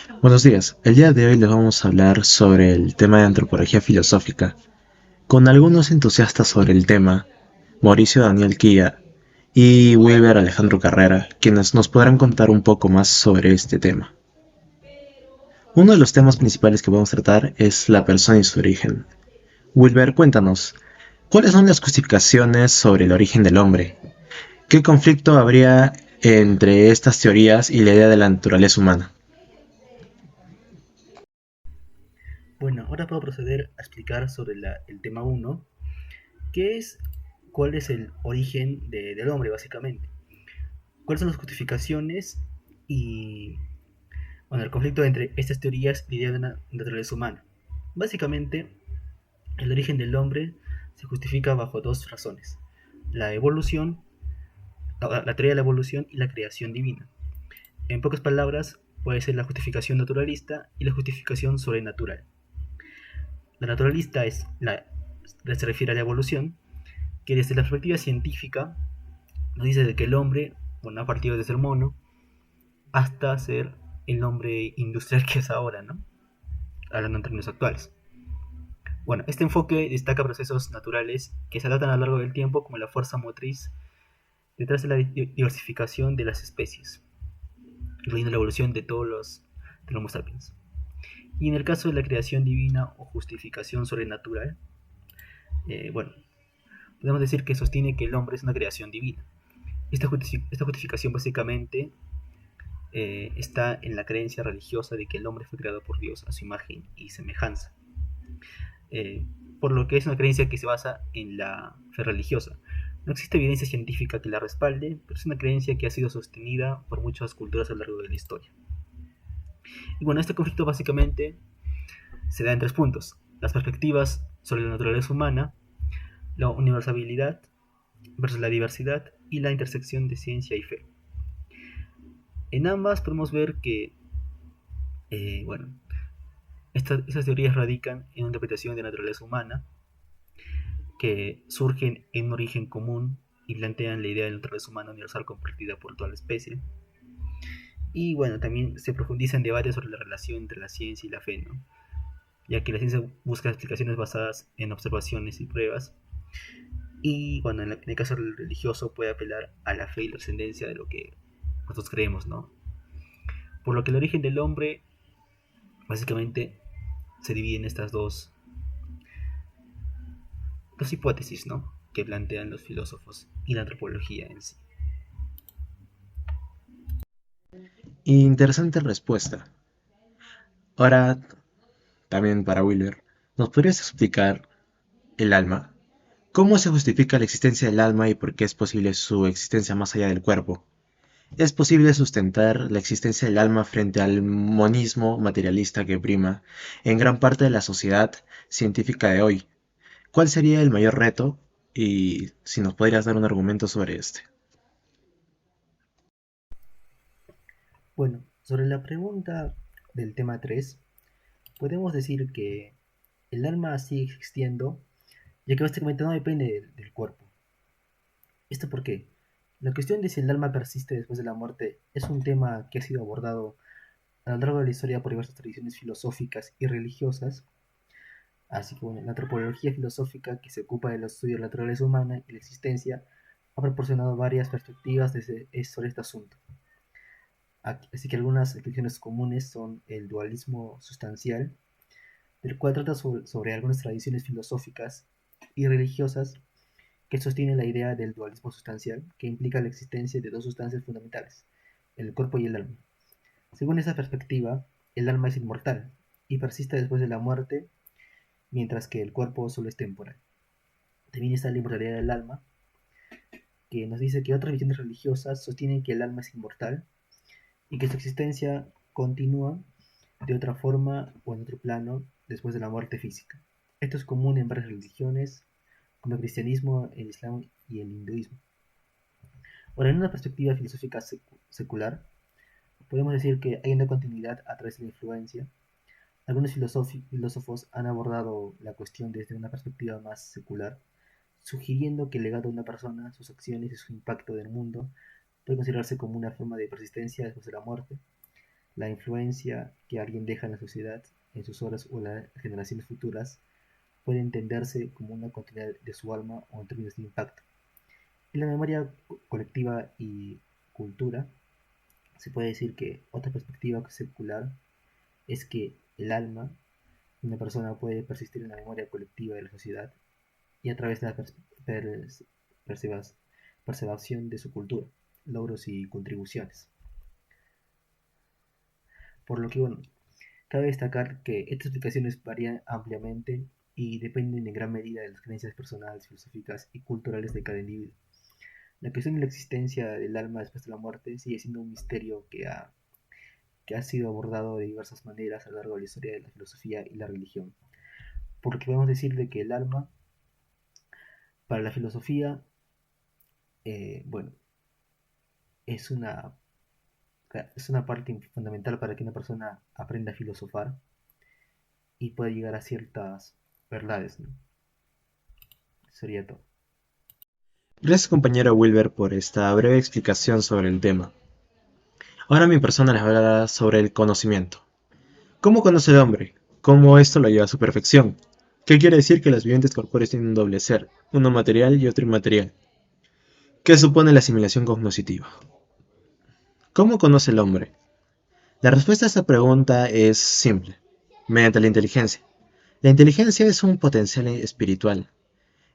Buenos días. El día de hoy les vamos a hablar sobre el tema de antropología filosófica, con algunos entusiastas sobre el tema, Mauricio Daniel Quilla y Wilber Alejandro Carrera, quienes nos podrán contar un poco más sobre este tema. Uno de los temas principales que vamos a tratar es la persona y su origen. Wilber, cuéntanos, ¿cuáles son las justificaciones sobre el origen del hombre? ¿Qué conflicto habría entre estas teorías y la idea de la naturaleza humana? Bueno, ahora puedo proceder a explicar sobre el tema uno, que es cuál es el origen del hombre, básicamente. ¿Cuáles son las justificaciones y bueno, el conflicto entre estas teorías y la idea de una naturaleza humana? Básicamente, el origen del hombre se justifica bajo dos razones: la evolución, la teoría de la evolución y la creación divina. En pocas palabras, puede ser la justificación naturalista y la justificación sobrenatural. La naturalista se refiere a la evolución, que desde la perspectiva científica nos dice de que el hombre, bueno, ha partido desde el mono hasta ser el hombre industrial que es ahora, ¿no? Hablando en términos actuales. Bueno, este enfoque destaca procesos naturales que se adaptan a lo largo del tiempo como la fuerza motriz detrás de la diversificación de las especies, incluyendo la evolución del Homo sapiens. Y en el caso de la creación divina o justificación sobrenatural, bueno, podemos decir que sostiene que el hombre es una creación divina. Esta justificación básicamente está en la creencia religiosa de que el hombre fue creado por Dios a su imagen y semejanza. Eh, por lo que es una creencia que se basa en la fe religiosa. No existe evidencia científica que la respalde, pero es una creencia que ha sido sostenida por muchas culturas a lo largo de la historia. Y bueno, este conflicto básicamente se da en tres puntos: las perspectivas sobre la naturaleza humana, la universalidad versus la diversidad y la intersección de ciencia y fe. En ambas podemos ver que, bueno, estas teorías radican en una interpretación de la naturaleza humana que surgen en un origen común y plantean la idea de la naturaleza humana universal compartida por toda la especie. Y bueno, también se profundiza en debates sobre la relación entre la ciencia y la fe, ¿no? Ya que la ciencia busca explicaciones basadas en observaciones y pruebas. Y bueno, en el caso religioso puede apelar a la fe y la trascendencia de lo que nosotros creemos, ¿no? Por lo que el origen del hombre básicamente se divide en estas dos hipótesis, ¿no? Que plantean los filósofos y la antropología en sí. Interesante respuesta. Ahora, también para Wilber, ¿nos podrías explicar el alma? ¿Cómo se justifica la existencia del alma y por qué es posible su existencia más allá del cuerpo? ¿Es posible sustentar la existencia del alma frente al monismo materialista que prima en gran parte de la sociedad científica de hoy? ¿Cuál sería el mayor reto? Y si nos podrías dar un argumento sobre este. Bueno, sobre la pregunta del tema 3, podemos decir que el alma sigue existiendo, ya que básicamente no depende del cuerpo. ¿Esto por qué? La cuestión de si el alma persiste después de la muerte es un tema que ha sido abordado a lo largo de la historia por diversas tradiciones filosóficas y religiosas. Así que bueno, la antropología filosófica, que se ocupa del estudio de la naturaleza humana y la existencia, ha proporcionado varias perspectivas sobre este asunto. Así que algunas explicaciones comunes son el dualismo sustancial, del cual trata sobre algunas tradiciones filosóficas y religiosas que sostienen la idea del dualismo sustancial, que implica la existencia de dos sustancias fundamentales, el cuerpo y el alma. Según esa perspectiva, el alma es inmortal y persiste después de la muerte, mientras que el cuerpo solo es temporal. También está la inmortalidad del alma, que nos dice que otras visiones religiosas sostienen que el alma es inmortal y que su existencia continúa de otra forma o en otro plano después de la muerte física. Esto es común en varias religiones, como el cristianismo, el islam y el hinduismo. Ahora, en una perspectiva filosófica secular, podemos decir que hay una continuidad a través de la influencia. Algunos filósofos han abordado la cuestión desde una perspectiva más secular, sugiriendo que el legado de una persona, sus acciones y su impacto en el mundo puede considerarse como una forma de persistencia después de la muerte. La influencia que alguien deja en la sociedad, en sus obras o las generaciones futuras, puede entenderse como una continuidad de su alma o en términos de impacto. En la memoria colectiva y cultura, se puede decir que otra perspectiva circular es que el alma de una persona puede persistir en la memoria colectiva de la sociedad y a través de la preservación de su cultura, logros y contribuciones. Por lo que, bueno, cabe destacar que estas explicaciones varían ampliamente y dependen en gran medida de las creencias personales, filosóficas y culturales de cada individuo. La cuestión de la existencia del alma después de la muerte sigue siendo un misterio que ha sido abordado de diversas maneras a lo largo de la historia de la filosofía y la religión. Por lo que podemos decir de que el alma, para la filosofía, bueno, es una, es una parte fundamental para que una persona aprenda a filosofar y pueda llegar a ciertas verdades, ¿no? Sería todo. Gracias compañero Wilber por esta breve explicación sobre el tema. Ahora mi persona les hablará sobre el conocimiento. ¿Cómo conoce el hombre? ¿Cómo esto lo lleva a su perfección? ¿Qué quiere decir que los vivientes corpóreos tienen un doble ser, uno material y otro inmaterial? ¿Qué supone la asimilación cognoscitiva? ¿Cómo conoce el hombre? La respuesta a esta pregunta es simple, mediante la inteligencia. La inteligencia es un potencial espiritual,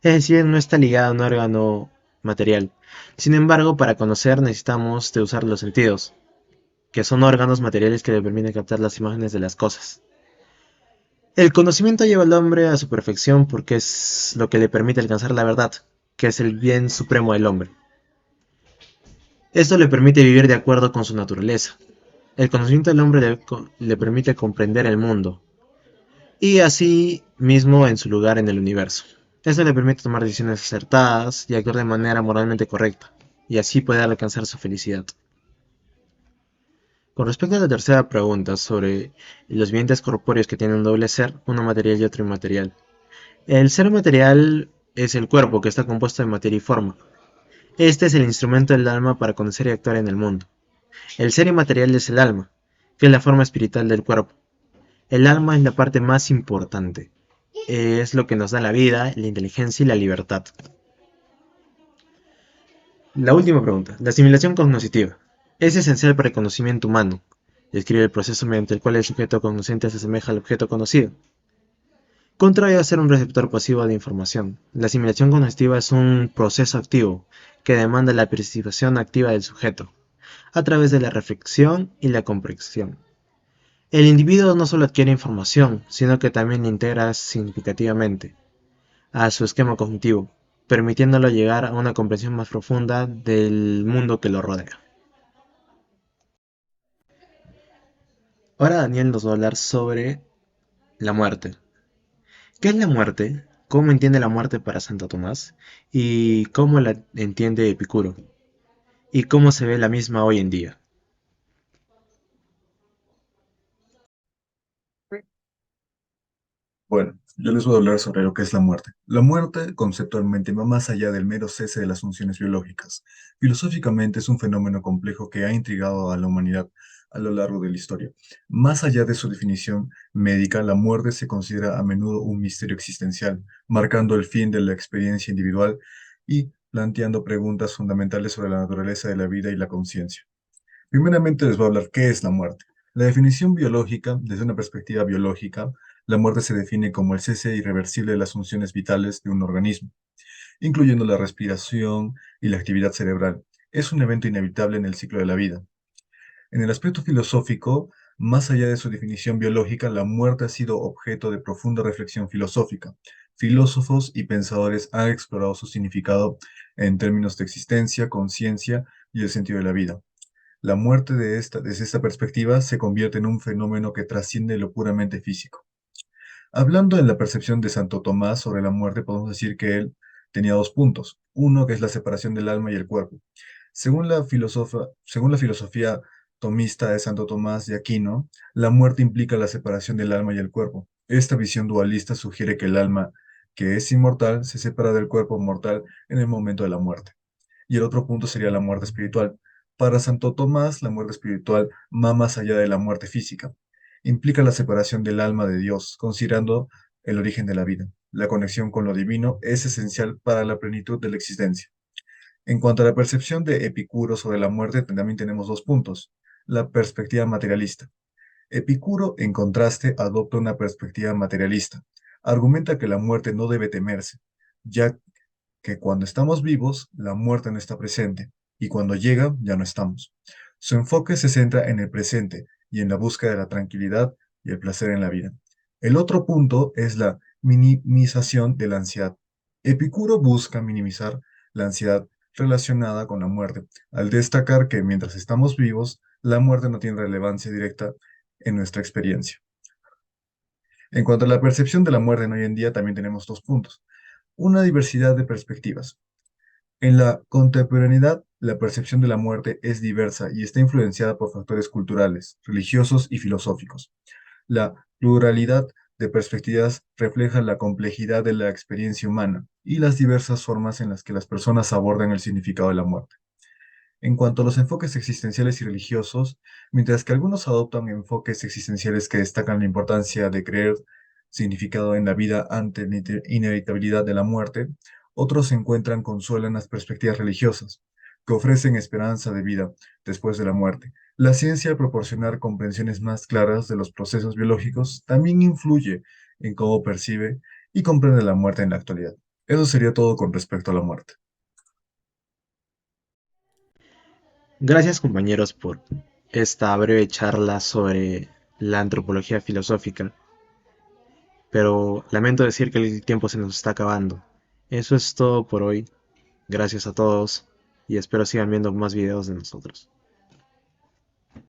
es decir, no está ligada a un órgano material. Sin embargo, para conocer necesitamos de usar los sentidos, que son órganos materiales que le permiten captar las imágenes de las cosas. El conocimiento lleva al hombre a su perfección porque es lo que le permite alcanzar la verdad, que es el bien supremo del hombre. Esto le permite vivir de acuerdo con su naturaleza. El conocimiento del hombre le permite comprender el mundo y así mismo en su lugar en el universo. Esto le permite tomar decisiones acertadas y actuar de manera moralmente correcta, y así poder alcanzar su felicidad. Con respecto a la tercera pregunta sobre los vivientes corpóreos que tienen un doble ser, uno material y otro inmaterial. El ser material es el cuerpo que está compuesto de materia y forma. Este es el instrumento del alma para conocer y actuar en el mundo. El ser inmaterial es el alma, que es la forma espiritual del cuerpo. El alma es la parte más importante. Es lo que nos da la vida, la inteligencia y la libertad. La última pregunta. La asimilación cognoscitiva. Es esencial para el conocimiento humano. Describe el proceso mediante el cual el sujeto cognoscente se asemeja al objeto conocido. Contrario a ser un receptor pasivo de información, la asimilación cognitiva es un proceso activo que demanda la participación activa del sujeto, a través de la reflexión y la comprensión. El individuo no solo adquiere información, sino que también la integra significativamente a su esquema cognitivo, permitiéndolo llegar a una comprensión más profunda del mundo que lo rodea. Ahora Daniel nos va a hablar sobre la muerte. ¿Qué es la muerte? ¿Cómo entiende la muerte para Santo Tomás? ¿Y cómo la entiende Epicuro? ¿Y cómo se ve la misma hoy en día? Bueno, yo les voy a hablar sobre lo que es la muerte. La muerte, conceptualmente, va más allá del mero cese de las funciones biológicas. Filosóficamente es un fenómeno complejo que ha intrigado a la humanidad a lo largo de la historia. Más allá de su definición médica, la muerte se considera a menudo un misterio existencial, marcando el fin de la experiencia individual y planteando preguntas fundamentales sobre la naturaleza de la vida y la conciencia. Primeramente les voy a hablar qué es la muerte. La definición biológica, desde una perspectiva biológica, la muerte se define como el cese irreversible de las funciones vitales de un organismo, incluyendo la respiración y la actividad cerebral. Es un evento inevitable en el ciclo de la vida. En el aspecto filosófico, más allá de su definición biológica, la muerte ha sido objeto de profunda reflexión filosófica. Filósofos y pensadores han explorado su significado en términos de existencia, conciencia y el sentido de la vida. La muerte desde esta perspectiva se convierte en un fenómeno que trasciende lo puramente físico. Hablando en la percepción de Santo Tomás sobre la muerte, podemos decir que él tenía dos puntos. Uno que es la separación del alma y el cuerpo. Según la filosofía tomista de Santo Tomás de Aquino, la muerte implica la separación del alma y el cuerpo. Esta visión dualista sugiere que el alma, que es inmortal, se separa del cuerpo mortal en el momento de la muerte. Y el otro punto sería la muerte espiritual. Para Santo Tomás, la muerte espiritual va más allá de la muerte física. Implica la separación del alma de Dios, considerando el origen de la vida. La conexión con lo divino es esencial para la plenitud de la existencia. En cuanto a la percepción de Epicuro sobre la muerte, también tenemos dos puntos. La perspectiva materialista. Epicuro, en contraste, adopta una perspectiva materialista. Argumenta que la muerte no debe temerse, ya que cuando estamos vivos, la muerte no está presente, y cuando llega, ya no estamos. Su enfoque se centra en el presente y en la búsqueda de la tranquilidad y el placer en la vida. El otro punto es la minimización de la ansiedad. Epicuro busca minimizar la ansiedad relacionada con la muerte, al destacar que mientras estamos vivos, la muerte no tiene relevancia directa en nuestra experiencia. En cuanto a la percepción de la muerte en hoy en día, también tenemos dos puntos. Una diversidad de perspectivas. En la contemporaneidad, la percepción de la muerte es diversa y está influenciada por factores culturales, religiosos y filosóficos. La pluralidad de perspectivas refleja la complejidad de la experiencia humana y las diversas formas en las que las personas abordan el significado de la muerte. En cuanto a los enfoques existenciales y religiosos, mientras que algunos adoptan enfoques existenciales que destacan la importancia de creer significado en la vida ante la inevitabilidad de la muerte, otros encuentran consuelo en las perspectivas religiosas, que ofrecen esperanza de vida después de la muerte. La ciencia, al proporcionar comprensiones más claras de los procesos biológicos, también influye en cómo percibe y comprende la muerte en la actualidad. Eso sería todo con respecto a la muerte. Gracias compañeros por esta breve charla sobre la antropología filosófica, pero lamento decir que el tiempo se nos está acabando. Eso es todo por hoy. Gracias a todos y espero sigan viendo más videos de nosotros.